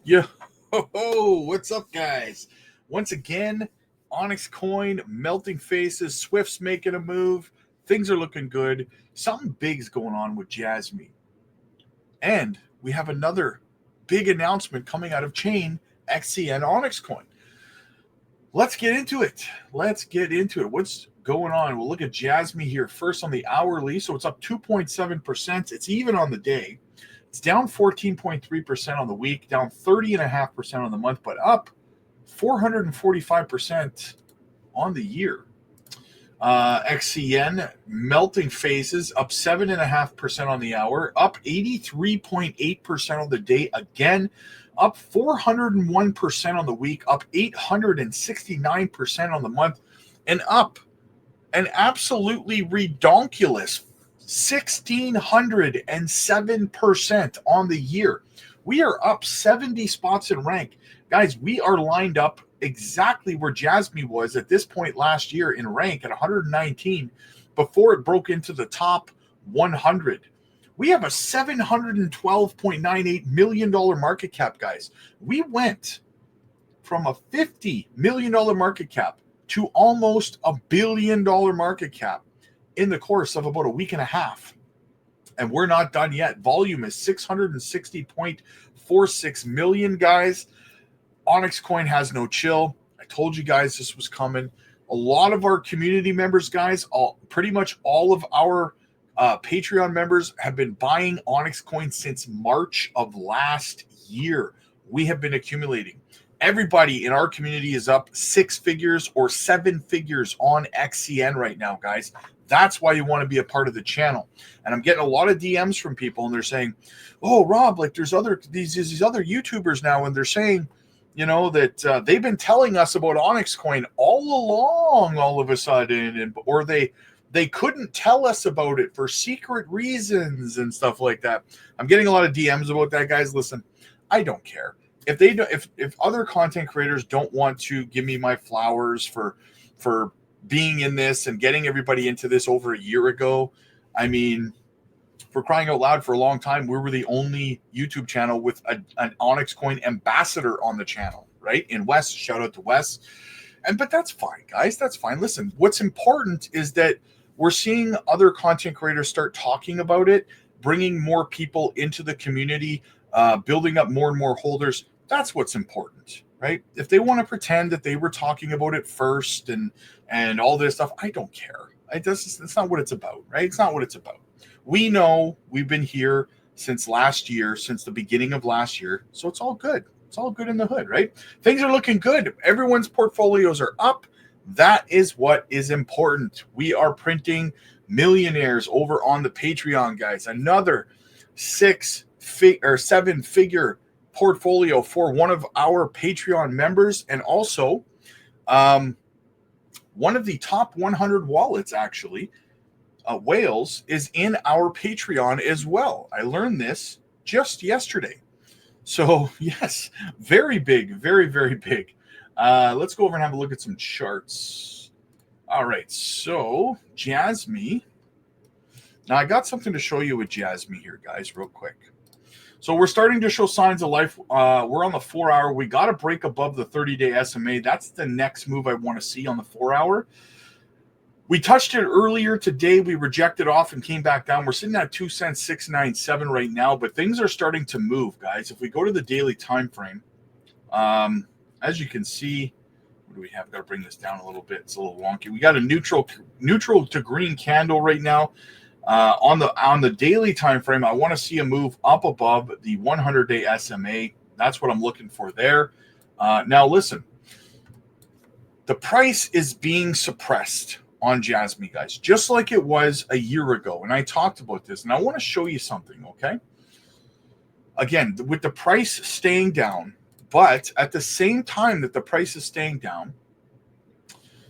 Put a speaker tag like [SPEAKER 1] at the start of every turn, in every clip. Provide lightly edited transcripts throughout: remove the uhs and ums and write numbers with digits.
[SPEAKER 1] Yo, what's up, guys? Once again, Onyx Coin, melting faces, Swift's making a move. Things are looking good. Something big's going on with JASMY. And we have another big announcement coming out of chain XCN Onyx Coin. Let's get into it. What's going on? We'll look at JASMY here first on the hourly. So it's up 2.7%. It's even on the day. It's down 14.3% on the week, down 30.5% on the month, but up 445% on the year. XCN melting phases up 7.5% on the hour, up 83.8% on the day, again up 401% on the week, up 869% on the month, and up an absolutely redonkulous 1,607% on the year. We are up 70 spots in rank. Guys, we are lined up exactly where JASMY was at this point last year in rank at 119 before it broke into the top 100. We have a $712.98 million market cap, guys. We went from a $50 million market cap to almost $1 billion market cap in the course of about a week and a half. And we're not done yet. Volume is 660.46 million, guys. Onyx Coin has no chill. I told you guys this was coming. A lot of our community members, guys, pretty much all of our Patreon members have been buying Onyx Coin since March of last year. We have been accumulating. Everybody in our community is up 6 figures or 7 figures on XCN right now, guys. That's why you want to be a part of the channel. And I'm getting a lot of DMs from people, and they're saying, "Oh, Rob, like there's these other YouTubers now, and they're saying, you know, that they've been telling us about Onyx Coin all along, all of a sudden, or they couldn't tell us about it for secret reasons and stuff like that." I'm getting a lot of DMs about that, guys. Listen, I don't care. If they don't, if other content creators don't want to give me my flowers for being in this and getting everybody into this over a year ago, I mean, for crying out loud, for a long time, we were the only YouTube channel with an Onyx Coin ambassador on the channel, right? In Wes, shout out to Wes. But that's fine, guys. That's fine. Listen, what's important is that we're seeing other content creators start talking about it, bringing more people into the community, building up more and more holders. That's what's important, right? If they want to pretend that they were talking about it first and all this stuff, I don't care. It's not what it's about, right? It's not what it's about. We know we've been here since last year, since the beginning of last year, so it's all good. It's all good in the hood, right? Things are looking good. Everyone's portfolios are up. That is what is important. We are printing millionaires over on the Patreon, guys. Another 7-figure portfolio for one of our Patreon members, and also one of the top 100 wallets, actually, Wales, is in our Patreon as well. I learned this just yesterday. So yes, very big, very, very big. Let's go over and have a look at some charts. All right, so JASMY. Now I got something to show you with JASMY here, guys, real quick. So we're starting to show signs of life. We're on the 4-hour. We got to break above the 30-day SMA. That's the next move I want to see on the 4-hour. We touched it earlier today. We rejected off and came back down. We're sitting at 2 cents 697 right now, but things are starting to move, guys. If we go to the daily time frame, as you can see, what do we have? Got to bring this down a little bit. It's a little wonky. We got a neutral to green candle right now. On the daily time frame, I want to see a move up above the 100-day SMA. That's what I'm looking for there. Now, listen, the price is being suppressed on JASMY, guys, just like it was a year ago. And I talked about this, and I want to show you something, okay? Again, with the price staying down, but at the same time that the price is staying down,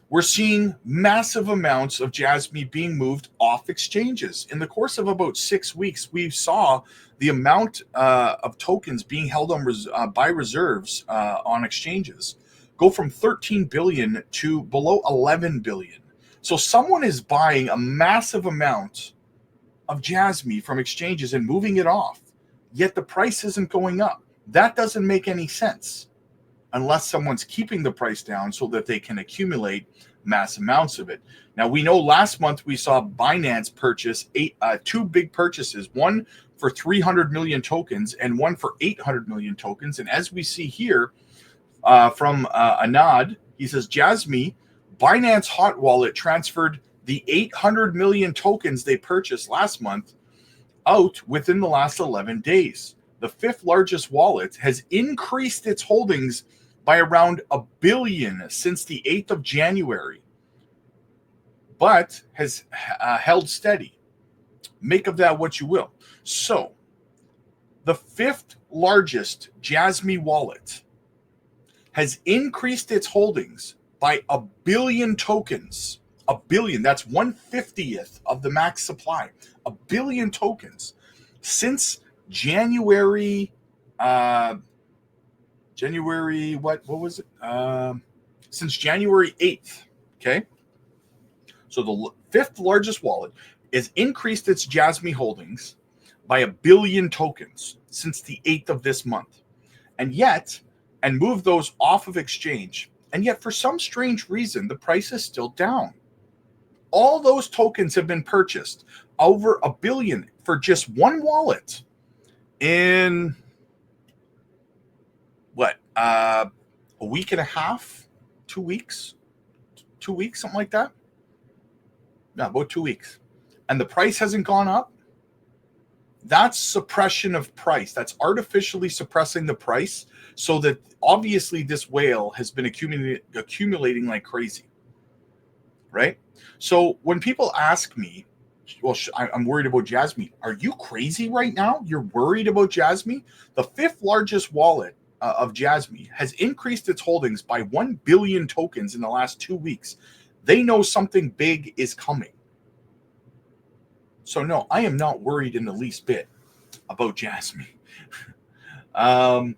[SPEAKER 1] we're seeing massive amounts of JASMY being moved off exchanges. In the course of about 6 weeks, we saw the amount of tokens being held on by reserves on exchanges go from 13 billion to below 11 billion. So someone is buying a massive amount of JASMY from exchanges and moving it off, yet the price isn't going up. That doesn't make any sense unless someone's keeping the price down so that they can accumulate mass amounts of it. Now, we know last month we saw Binance purchase two big purchases, one for 300 million tokens and one for 800 million tokens. And as we see here from Anad, he says, JASMY, Binance Hot Wallet transferred the 800 million tokens they purchased last month out within the last 11 days. The fifth largest wallet has increased its holdings by around $1 billion since the 8th of January, but has held steady. Make of that what you will. So, the fifth largest JASMY wallet has increased its holdings by 1 billion tokens. 1 billion, that's 1/50th of the max supply. 1 billion tokens since January. What was it? Since January 8th. Okay. So the fifth largest wallet has increased its JASMY holdings by 1 billion tokens since the 8th of this month. And moved those off of exchange. And yet, for some strange reason, the price is still down. All those tokens have been purchased, over 1 billion for just one wallet in a week and a half, 2 weeks, something like that. No, about 2 weeks. And the price hasn't gone up. That's suppression of price. That's artificially suppressing the price so that obviously this whale has been accumulating like crazy, right? So when people ask me, well, I'm worried about JASMY. Are you crazy right now? You're worried about JASMY? The fifth largest wallet of JASMY has increased its holdings by 1 billion tokens in the last 2 weeks. They know something big is coming. So no, I am not worried in the least bit about JASMY. All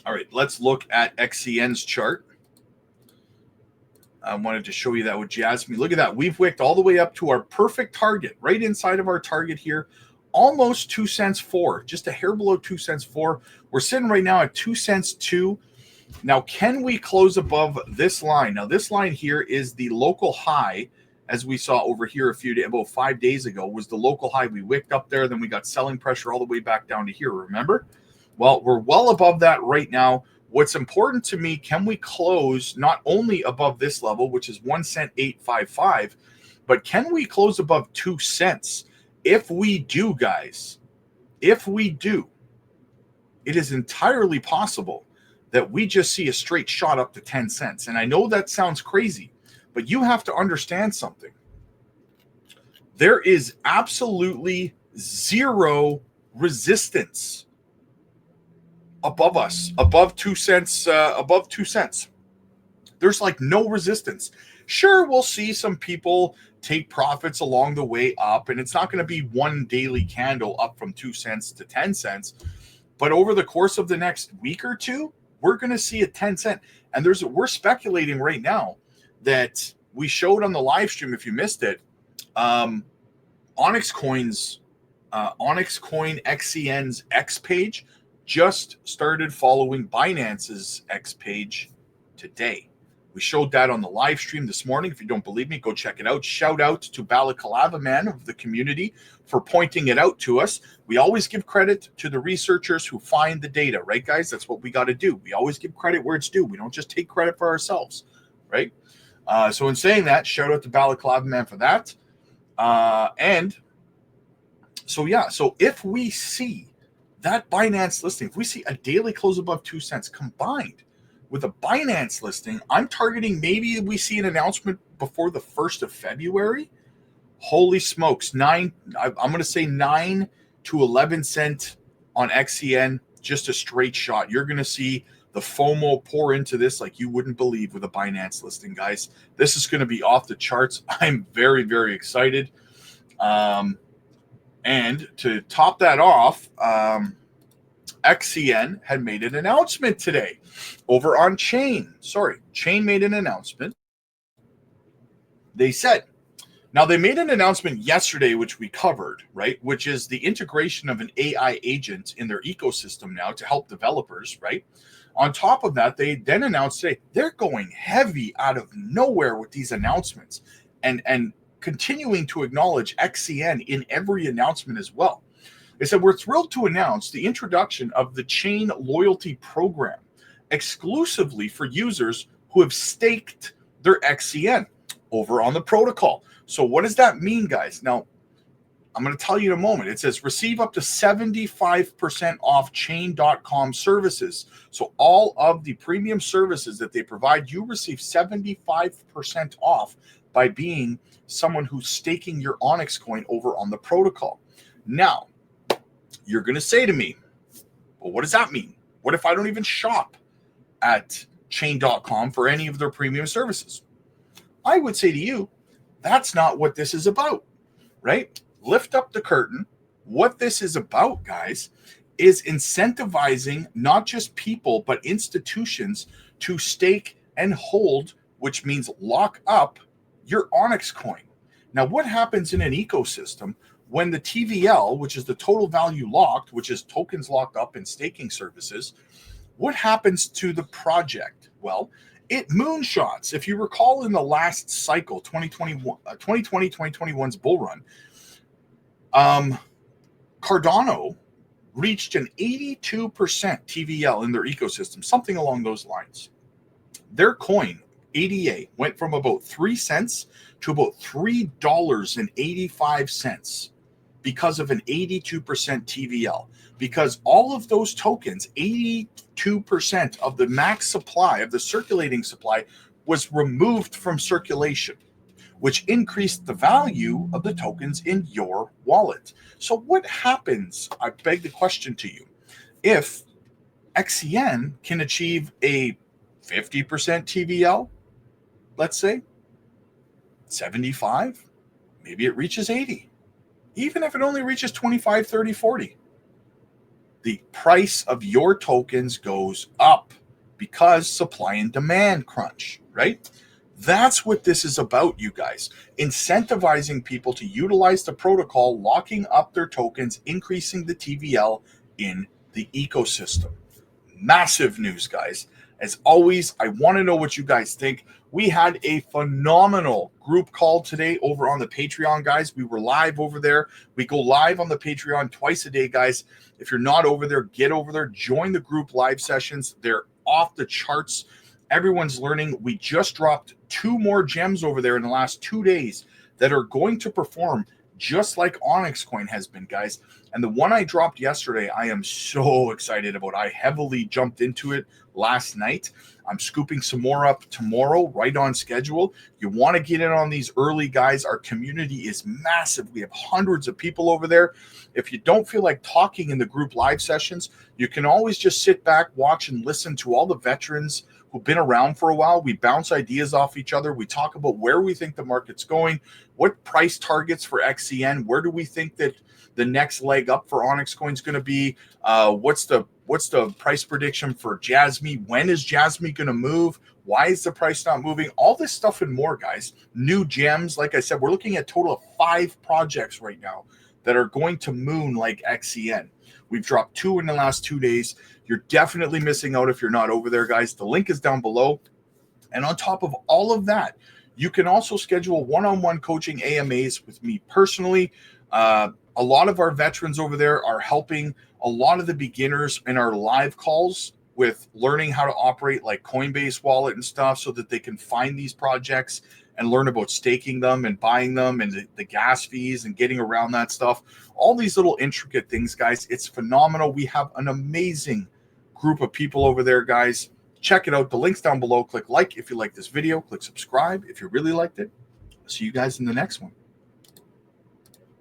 [SPEAKER 1] right, let's look at XCN's chart. I wanted to show you that with JASMY. Look at that. We've wicked all the way up to our perfect target, right inside of our target here. Almost 2 cents 4, just a hair below 2 cents 4. We're sitting right now at 2 cents 2. Now, can we close above this line? Now, this line here is the local high, as we saw over here about 5 days ago, was the local high. We wicked up there, then we got selling pressure all the way back down to here, remember? Well, we're well above that right now. What's important to me, can we close not only above this level, which is 1 cent 855, but can we close above 2 cents? If we do, guys, if we do, it is entirely possible that we just see a straight shot up to 10 cents. And I know that sounds crazy, but you have to understand something. There is absolutely zero resistance above us, above 2 cents, above 2 cents. There's like no resistance. Sure, we'll see some people take profits along the way up, and it's not going to be one daily candle up from 2 cents to 10 cents. But over the course of the next week or two, we're going to see a 10 cent. And we're speculating right now that we showed on the live stream, if you missed it, Onyx Coin XCN's X page just started following Binance's X page today. We showed that on the live stream this morning. If you don't believe me, go check it out. Shout out to Balaclava Man of the community for pointing it out to us. We always give credit to the researchers who find the data, right, guys? That's what we got to do. We always give credit where it's due. We don't just take credit for ourselves, right? So in saying that, shout out to Balaclava Man for that. So if we see that Binance listing, if we see a daily close above 2 cents combined with a Binance listing, I'm targeting maybe we see an announcement before the 1st of February. Holy smokes, I'm going to say 9 to 11 cent on XCN, just a straight shot. You're going to see the FOMO pour into this like you wouldn't believe with a Binance listing, guys. This is going to be off the charts. I'm very, very excited. And to top that off, XCN had made an announcement today over on Chain. Chain made an announcement. They said, Now, they made an announcement yesterday, which we covered, right? Which is the integration of an AI agent in their ecosystem now to help developers, right? On top of that, they then announced today they're going heavy out of nowhere with these announcements and continuing to acknowledge XCN in every announcement as well. They said, we're thrilled to announce the introduction of the Chain Loyalty Program exclusively for users who have staked their XCN over on the protocol. So what does that mean, guys? Now, I'm going to tell you in a moment. It says receive up to 75% off chain.com services. So all of the premium services that they provide, you receive 75% off by being someone who's staking your Onyx coin over on the protocol. Now, you're going to say to me, well, what does that mean? What if I don't even shop at chain.com for any of their premium services? I would say to you, that's not what this is about, right? Lift up the curtain. What this is about, guys, is incentivizing not just people, but institutions to stake and hold, which means lock up your Onyx coin. Now, what happens in an ecosystem when the TVL, which is the total value locked, which is tokens locked up in staking services, what happens to the project? Well, it moonshots. If you recall in the last cycle, 2021's bull run, Cardano reached an 82% TVL in their ecosystem, something along those lines. Their coin, ADA, went from about 3 cents to about $3.85 because of an 82% TVL. Because all of those tokens, 82% of the max supply, of the circulating supply, was removed from circulation, which increased the value of the tokens in your wallet. So what happens, I beg the question to you, if XCN can achieve a 50% TVL, let's say, 75, maybe it reaches 80. Even if it only reaches 25, 30, 40, the price of your tokens goes up because supply and demand crunch, right? That's what this is about, you guys. Incentivizing people to utilize the protocol, locking up their tokens, increasing the TVL in the ecosystem. Massive news, guys. As always, I want to know what you guys think. We had a phenomenal group call today over on the Patreon, guys. We were live over there. We go live on the Patreon twice a day, guys. If you're not over there, get over there. Join the group live sessions. They're off the charts. Everyone's learning. We just dropped 2 more gems over there in the last 2 days that are going to perform just like Onyx coin has been, guys. And the one I dropped yesterday, I am so excited about. I heavily jumped into it last night. I'm scooping some more up tomorrow, right on schedule. You want to get in on these early, guys. Our community is massive. We have hundreds of people over there. If you don't feel like talking in the group live sessions, you can always just sit back, watch, and listen to all the veterans who've been around for a while. We bounce ideas off each other. We talk about where we think the market's going, what price targets for XCN, where do we think that the next leg up for Onyx coin is going to be, what's the price prediction for JASMY, when is JASMY going to move, why is the price not moving, all this stuff and more, guys. New gems, like I said, we're looking at a total of 5 projects right now that are going to moon like XCN. We've dropped 2 in the last 2 days. You're definitely missing out if you're not over there, guys. The link is down below. And on top of all of that, you can also schedule one-on-one coaching AMAs with me personally. A lot of our veterans over there are helping a lot of the beginners in our live calls with learning how to operate like Coinbase wallet and stuff so that they can find these projects and learn about staking them and buying them and the gas fees and getting around that stuff. All these little intricate things, guys. It's phenomenal. We have an amazing group of people over there, guys. Check it out. The link's down below. Click like if you like this video. Click subscribe if you really liked it. I'll see you guys in the next one.